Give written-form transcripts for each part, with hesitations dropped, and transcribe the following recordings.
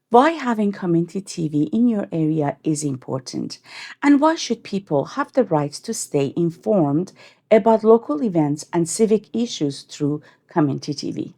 Why having community TV in your area is important, and why should people have the right to stay informed about local events and civic issues through community TV?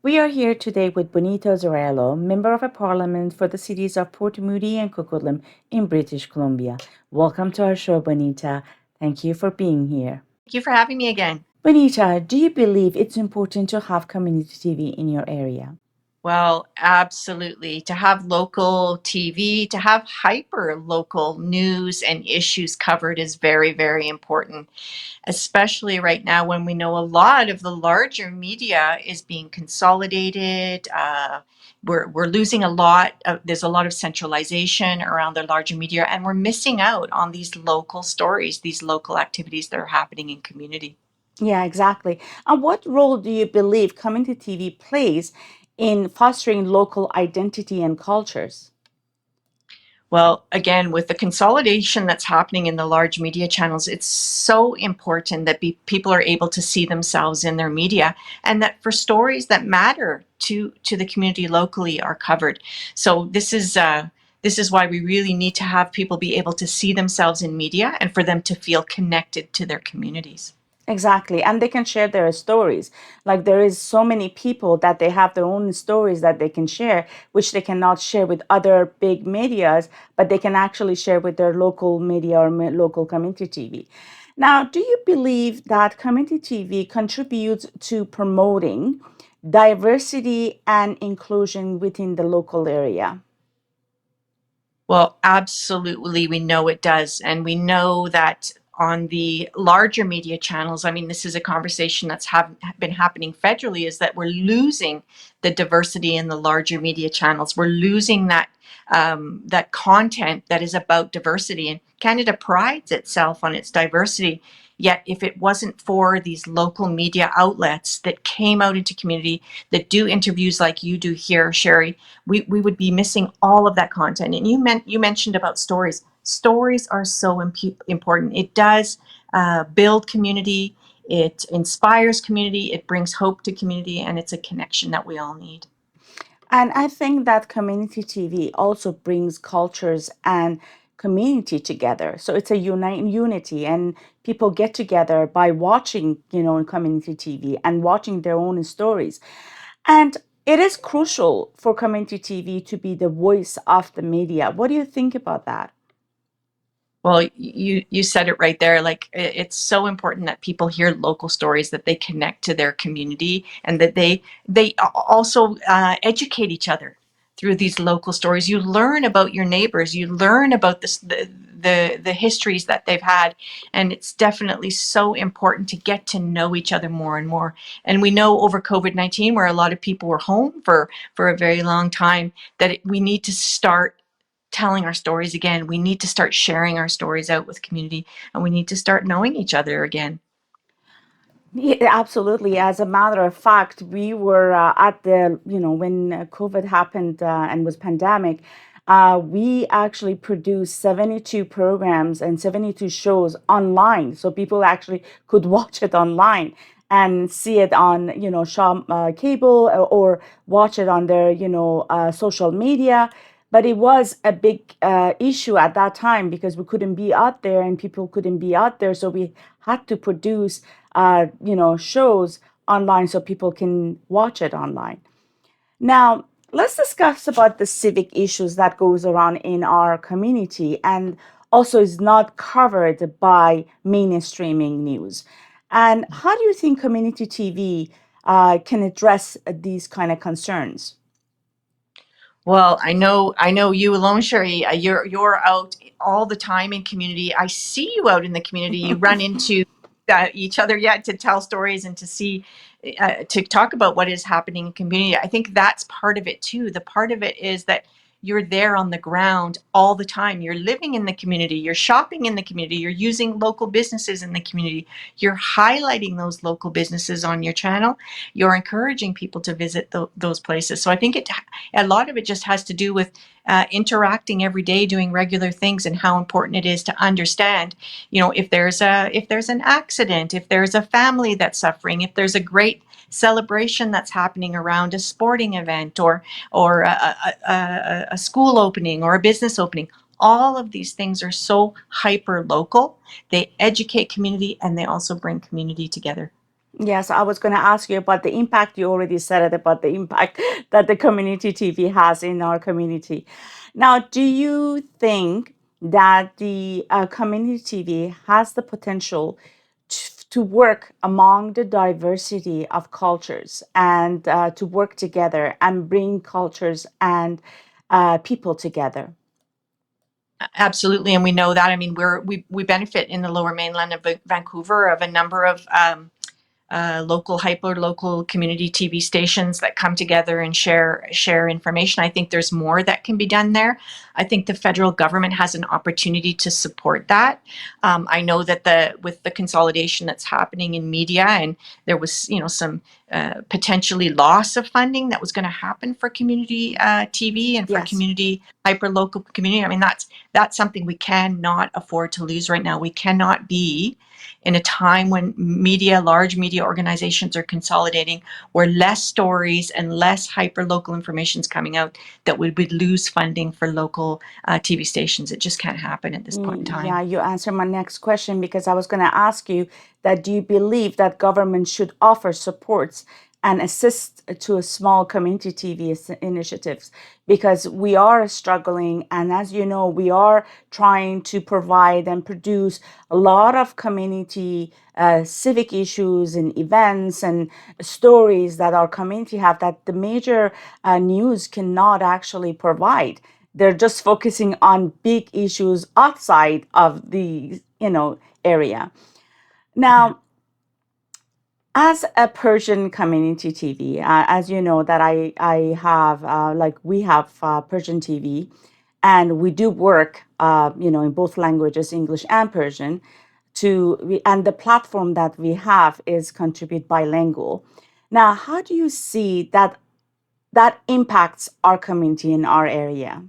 We are here today with Bonita Zarrillo, Member of Parliament for the cities of Port Moody and Coquitlam in British Columbia. Welcome to our show, Bonita. Thank you for being here. Thank you for having me again. Bonita, do you believe it's important to have community TV in your area? Well, absolutely. To have local TV, to have hyper local news and issues covered is very, very important, especially right now when we know a lot of the larger media is being consolidated. We're losing a lot. There's a lot of centralization around the larger media, and we're missing out on these local stories, these local activities that are happening in community. Yeah, exactly. And what role do you believe community TV plays in fostering local identity and cultures? Well, again, with the consolidation that's happening in the large media channels, it's so important that people are able to see themselves in their media, and that for stories that matter to the community locally are covered. So this is why we really need to have people be able to see themselves in media and for them to feel connected to their communities. Exactly. And they can share their stories. Like there is so many people that they have their own stories that they can share, which they cannot share with other big medias, but they can actually share with their local media or local community TV. Now, do you believe that community TV contributes to promoting diversity and inclusion within the local area? Well, absolutely, we know it does. And we know that on the larger media channels, I mean, this is a conversation that's been happening federally, is that we're losing the diversity in the larger media channels. We're losing that content that is about diversity. And Canada prides itself on its diversity. Yet, if it wasn't for these local media outlets that came out into community, that do interviews like you do here, Sherry, we would be missing all of that content. And you mentioned about stories. Stories are so important. It does build community. It inspires community. It brings hope to community, and it's a connection that we all need. And I think that community TV also brings cultures and community together. So it's a unity, and people get together by watching, community TV and watching their own stories. And it is crucial for community TV to be the voice of the media. What do you think about that? Well, you said it right there. Like it's so important that people hear local stories, that they connect to their community, and that they also educate each other through these local stories. You learn about your neighbors. You learn about the histories that they've had, and it's definitely so important to get to know each other more and more. And we know over COVID-19, where a lot of people were home for a very long time, that we need to start telling our stories again. We need to start sharing our stories out with community, and we need to start knowing each other again. Yeah, absolutely. As a matter of fact, we were at when COVID happened and was pandemic, we actually produced 72 programs and 72 shows online. So people actually could watch it online and see it on, Shaw cable or watch it on their, social media. But it was a big issue at that time because we couldn't be out there and people couldn't be out there. So we had to produce shows online so people can watch it online. Now, let's discuss about the civic issues that goes around in our community and also is not covered by mainstreaming news. And how do you think community TV can address these kind of concerns? Well, I know you alone, Sherry. You're out all the time in community. I see you out in the community. You run into each other yet to tell stories and to see, to talk about what is happening in community. I think that's part of it too. The part of it is that you're there on the ground all the time. You're living in the community. You're shopping in the community. You're using local businesses in the community. You're highlighting those local businesses on your channel. You're encouraging people to visit those places. So I think a lot of it just has to do with interacting every day, doing regular things, and how important it is to understand, you know, if there's an accident, if there's a family that's suffering, if there's a great celebration that's happening around a sporting event, or a school opening or a business opening. All of these things are so hyper local. They educate community and they also bring community together. Yes, I was going to ask you about the impact. You already said it about the impact that the community TV has in our community. Now, do you think that the community TV has the potential to work among the diversity of cultures and to work together and bring cultures and people together? Absolutely, and we know that. I mean, we benefit in the Lower Mainland of Vancouver of a number of local hyper local community TV stations that come together and share information. I think there's more that can be done there. I think the federal government has an opportunity to support that. I know that the with the consolidation that's happening in media, and there was, you know, some potentially loss of funding that was going to happen for community TV and for Yes. community hyper local community. I mean, that's something we cannot afford to lose right now. We cannot be in a time when large media organizations are consolidating, where less stories and less hyper local information is coming out, that we would lose funding for local TV stations. It just can't happen at this point in Yeah, time. you answered my next question because I was going to ask you that do you believe that government should offer supports and assist to a small community TV initiatives because we are struggling, and as you know we are trying to provide and produce a lot of community civic issues and events and stories that our community have that the major news cannot actually provide. They're just focusing on big issues outside of the area. Yeah. Now, as a Persian community TV, as you know that I have like we have Persian TV, and we do work in both languages, English and Persian. And the platform that we have is Contribute Bilingual. Now, how do you see that impacts our community in our area?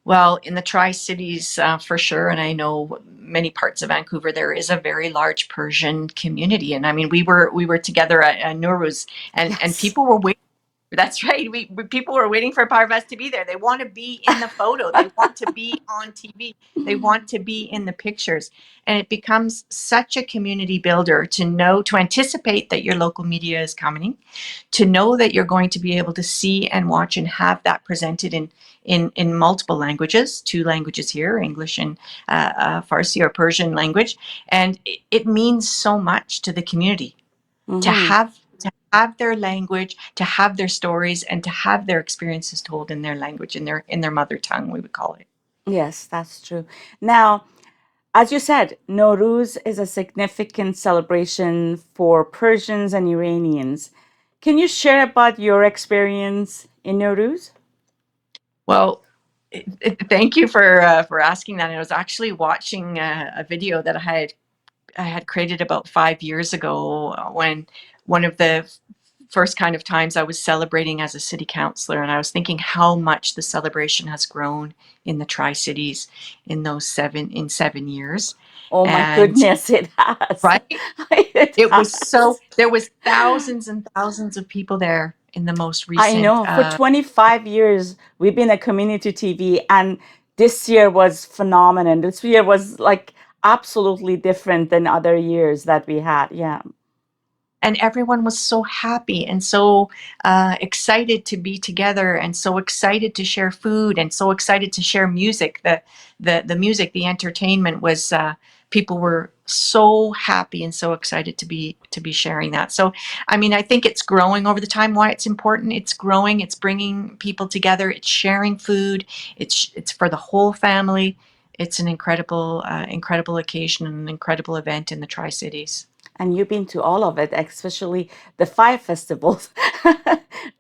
Well, in the Tri-Cities, for sure, and I know many parts of Vancouver, there is a very large Persian community. And I mean, we were together at Nuruz, and Yes. people were waiting. That's right. People were waiting for Parvez to be there. They want to be in the photo. They want to be on TV. They want to be in the pictures. And it becomes such a community builder to anticipate that your local media is coming, to know that you're going to be able to see and watch and have that presented in multiple languages, two languages here, English and Farsi or Persian language. And it means so much to the community to Hmm. have their language, to have their stories, and to have their experiences told in their language, in their mother tongue, we would call it. Yes, that's true. Now, as you said, Nowruz is a significant celebration for Persians and Iranians. Can you share about your experience in Nowruz? Well, thank you for asking that. I was actually watching a video that I had created about 5 years ago, when one of the first kind of times I was celebrating as a city councillor, and I was thinking how much the celebration has grown in the Tri-Cities in 7 years. Oh my And goodness, it has. right, It it was has. there was thousands and thousands of people there in the most I recent. know. For 25 years, we've been a community TV, and this year was phenomenal. This year was like absolutely different than other years that we had. Yeah. And everyone was so happy and so excited to be together, and so excited to share food, and so excited to share music. The music, the entertainment was, people were so happy and so excited to be sharing that. So, I mean, I think it's growing over the time. Why it's important? It's growing. It's bringing people together. It's sharing food. It's for the whole family. It's an incredible, incredible occasion and an incredible event in the Tri Cities. And you've been to all of it, especially the fire festivals.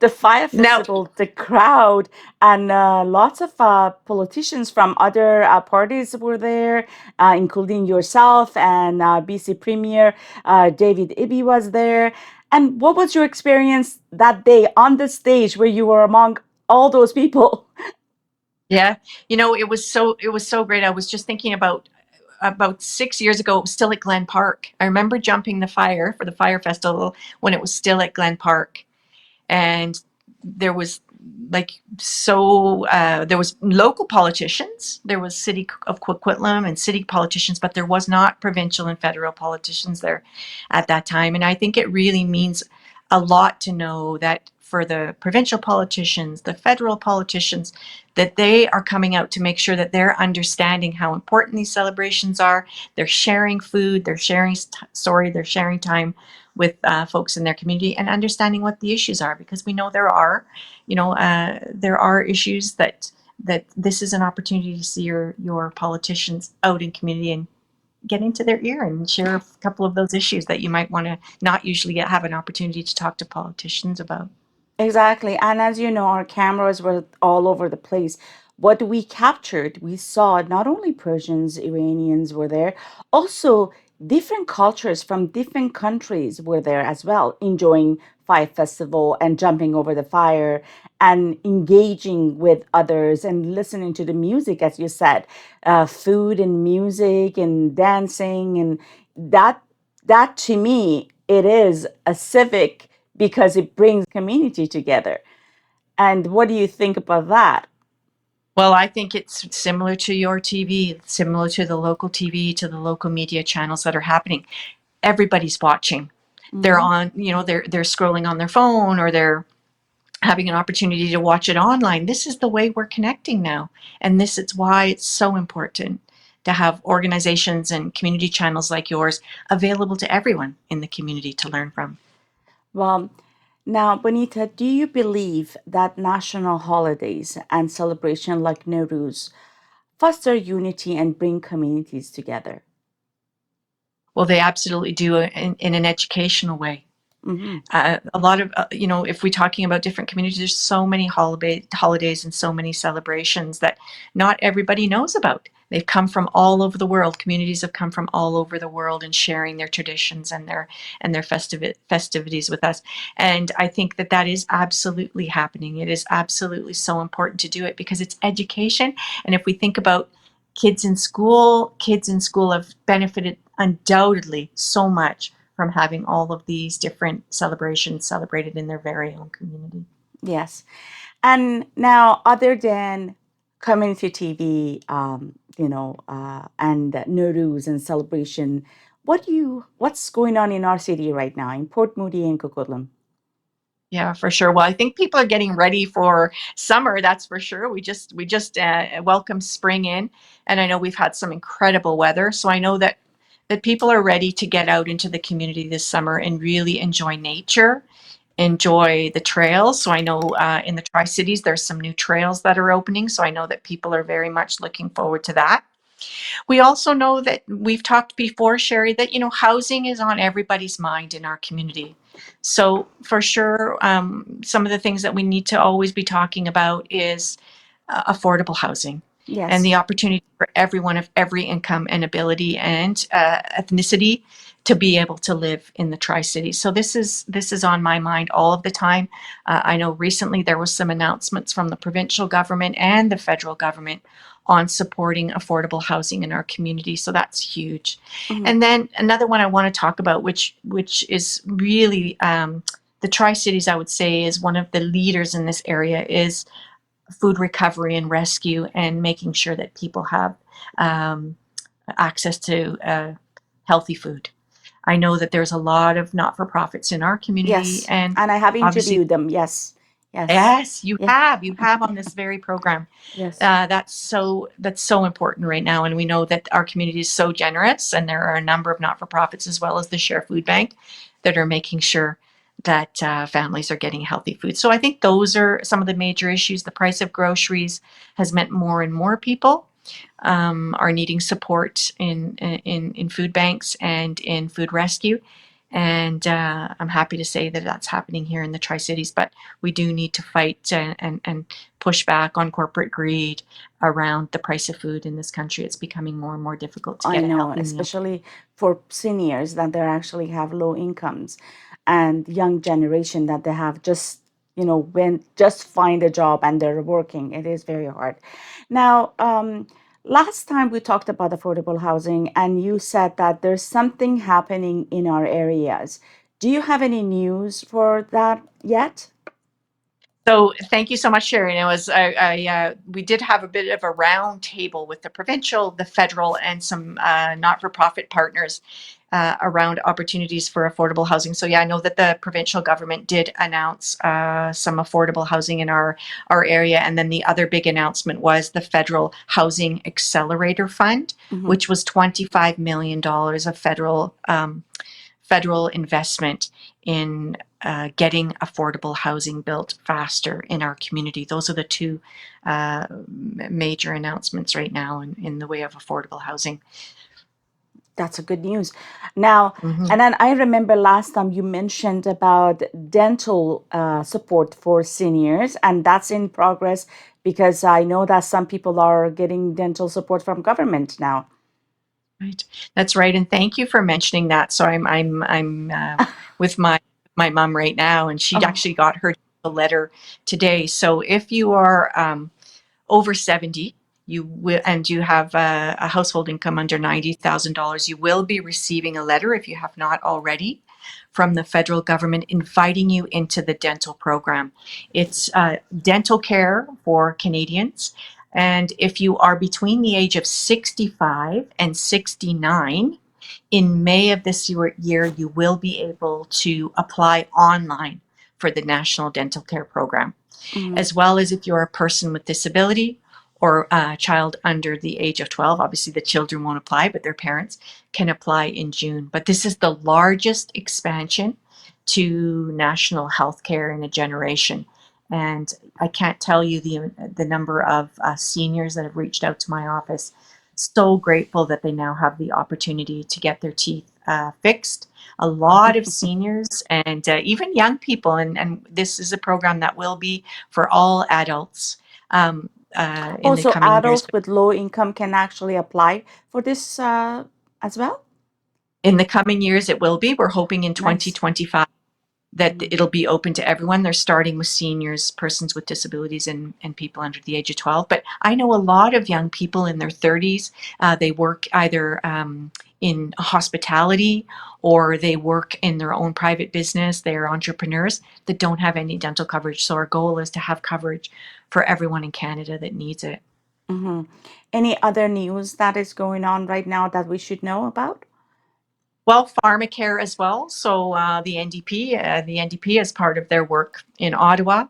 The fire Now, festival, the crowd, and lots of politicians from other parties were there, including yourself and BC Premier David Eby was there. And what was your experience that day on the stage where you were among all those people? yeah, it was so great. I was just thinking about 6 years ago, it was still at Glen Park. I remember jumping the fire for the fire festival when it was still at Glen Park, and there was there was local politicians, there was city of Coquitlam and city politicians, but there was not provincial and federal politicians there at that time. And I think it really means a lot to know that for the provincial politicians, the federal politicians, that they are coming out to make sure that they're understanding how important these celebrations are. They're sharing food, they're sharing story, they're sharing time with folks in their community and understanding what the issues are, because we know there are issues that this is an opportunity to see your politicians out in community and get into their ear and share a couple of those issues that you might want to not usually have an opportunity to talk to politicians about. Exactly. And as you know, our cameras were all over the place. What we captured, we saw not only Persians, Iranians were there, also different cultures from different countries were there as well, enjoying Fire Festival and jumping over the fire and engaging with others and listening to the music, as you said, food and music and dancing. And that, that to me, it is a civic because it brings community together. And what do you think about that? Well, I think it's similar to your TV, similar to the local TV, to the local media channels that are happening. Everybody's watching. They're Hmm. on, they're scrolling on their phone, or they're having an opportunity to watch it online. This is the way we're connecting now. And this is why it's so important to have organizations and community channels like yours available to everyone in the community to learn from. Well, now, Bonita, do you believe that national holidays and celebration like Nowruz foster unity and bring communities together? Well, they absolutely do in an educational way. Hmm. A lot of if we're talking about different communities, there's so many holidays and so many celebrations that not everybody knows about. They've come from all over the world. Communities have come from all over the world and sharing their traditions and their festivities with us. And I think that that is absolutely happening. It is absolutely so important to do it because it's education. And if we think about kids in school have benefited undoubtedly so much from having all of these different celebrations celebrated in their very own community. Yes. And now, other than community TV, and Nowruz and celebration, what's going on in our city right now in Port Moody and Coquitlam? Yeah, for sure. Well, I think people are getting ready for summer. That's for sure. We just welcome spring in, and I know we've had some incredible weather. So I know that people are ready to get out into the community this summer and really enjoy nature, enjoy the trails. So I know in the Tri Cities there's some new trails that are opening. So I know that people are very much looking forward to that. We also know that we've talked before, Sherry, that housing is on everybody's mind in our community. So for sure, some of the things that we need to always be talking about is affordable housing and Yes. the opportunity for everyone of every income and ability and ethnicity to be able to live in the Tri-Cities. So this is on my mind all of the time. I know recently there was some announcements from the provincial government and the federal government on supporting affordable housing in our community. So that's huge. Mhm. And then another one I want to talk about, which is really the Tri-Cities, I would say, is one of the leaders in this area, is food recovery and rescue and making sure that people have um, access to healthy food. I know that there's a lot of not for profits in our community, Yes. and And I have obviously, interviewed them. Yes. Yes. Yes, you Yeah. have. You have on this very program. Yes. That's so important right now, and we know that our community is so generous, and there are a number of not-for-profits as well as the Share Food Bank that are making sure that families are getting healthy food. So I think those are some of the major issues. The price of groceries has meant more and more people are needing support in food banks and in food rescue. And I'm happy to say that that's happening here in the Tri-Cities, but we do need to fight and push back on corporate greed around the price of food in this country. It's becoming more and more difficult to I get a know, healthy meal. especially for seniors that they actually have low incomes and young generation that they have just, when just find a job and they're working. It is very hard. Now, last time we talked about affordable housing and you said that there's something happening in our areas. Do you have any news for that yet? So thank you so much, Sharon. It was we did have a bit of a round table with the provincial, the federal, and some not-for-profit partners around opportunities for affordable housing. So yeah, I know that the provincial government did announce some affordable housing in our area, and then the other big announcement was the federal Housing Accelerator Fund, Mm-hmm. which was $25 million of federal investment in getting affordable housing built faster in our community. Those are the two major announcements right now in the way of affordable housing. That's a good news. Now, Mhm. and then I remember last time you mentioned about dental support for seniors, and that's in progress because I know that some people are getting dental support from government now. Right, that's right, and thank you for mentioning that. So I'm with my mom right now, and she Oh, actually got her letter today. So if you are over 70, you will, and you have a household income under $90,000, you will be receiving a letter, if you have not already, from the federal government inviting you into the dental program. It's dental care for Canadians. And if you are between the age of 65 and 69, in May of this year, you will be able to apply online for the National Dental Care Program, mm, as well as if you're a person with disability or a child under the age of 12. Obviously, the children won't apply, but their parents can apply in June. But this is the largest expansion to national health care in a generation. And I can't tell you the number of seniors that have reached out to my office. So grateful that they now have the opportunity to get their teeth fixed. A lot of seniors and even young people, and this is a program that will be for all adults in the also, coming years. adults with low income can actually apply for this as well. In the coming years, it will be. We're hoping in Nice. 2025 that Mm, it'll be open to everyone. They're starting with seniors, persons with disabilities, and people under the age of 12. But I know a lot of young people in their 30s. They work either in hospitality or they work in their own private business. They are entrepreneurs that don't have any dental coverage. So our goal is to have coverage for everyone in Canada that needs it. hmm. Any other news that is going on right now that we should know about? Well, pharmacare as well. So the NDP, as part of their work in Ottawa,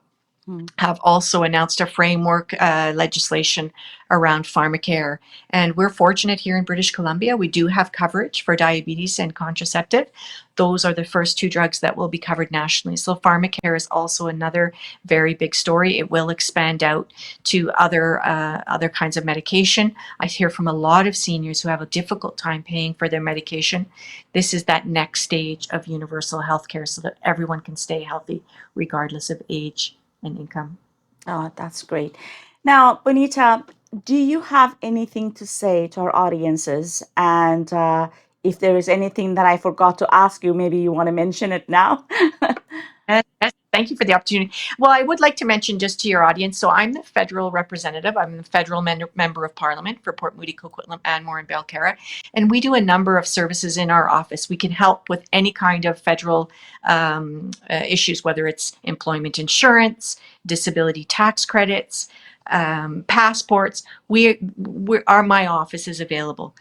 Mm, have also announced a framework legislation around pharmacare. And we're fortunate here in British Columbia. We do have coverage for diabetes and contraceptive. Those are the first two drugs that will be covered nationally. So pharmacare is also another very big story. It will expand out to other kinds of medication. I hear from a lot of seniors who have a difficult time paying for their medication. This is that next stage of universal health care so that everyone can stay healthy regardless of age and income. oh, that's great. Now, Bonita, do you have anything to say to our audiences? And if there is anything that I forgot to ask you, maybe you want to mention it now. Yes, yes, thank you for the opportunity. Well, I would like to mention just to your audience, so I'm the federal representative. I'm the federal member of parliament for Port Moody, Coquitlam, Anmore, and Belcarra. And we do a number of services in our office. We can help with any kind of federal issues, whether it's employment insurance, disability tax credits, passports. My office is available.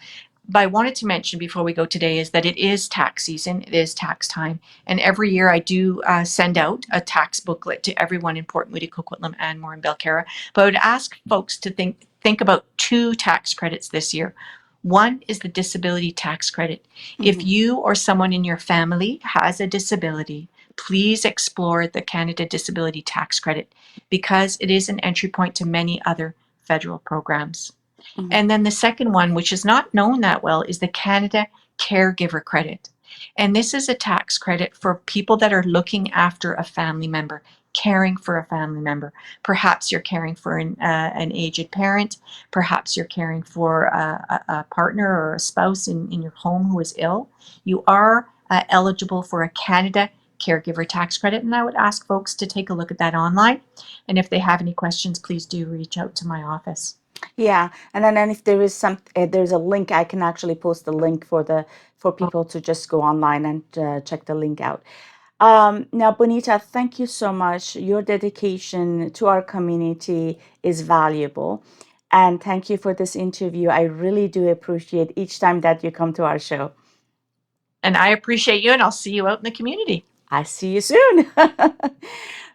but I wanted to mention before we go today is that it is tax season, it is tax time, and every year I do send out a tax booklet to everyone in Port Moody, Coquitlam, Anmore, and Belcarra. But I would ask folks to think about two tax credits this year. One is the disability tax credit. If Mhm. you or someone in your family has a disability, please explore the Canada Disability Tax Credit because it is an entry point to many other federal programs. Mhm. And then the second one, which is not known that well, is the Canada Caregiver Credit. And this is a tax credit for people that are looking after a family member, caring for a family member. Perhaps you're caring for an aged parent. Perhaps you're caring for a partner or a spouse in your home who is ill. You are eligible for a Canada Caregiver Tax Credit. And I would ask folks to take a look at that online. And if they have any questions, please do reach out to my office. Yeah, and then if there is there's a link. I can actually post the link for people to just go online and check the link out. Now, Bonita, thank you so much. Your dedication to our community is valuable, and thank you for this interview. I really do appreciate each time that you come to our show. And I appreciate you, and I'll see you out in the community. I see you soon. Thank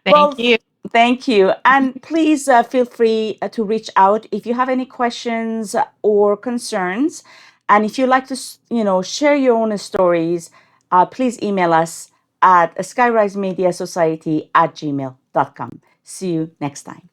Well, you. thank you. And please feel free to reach out if you have any questions or concerns. And if you'd like to, share your own stories, please email us at skyrisemediasociety@gmail.com. See you next time.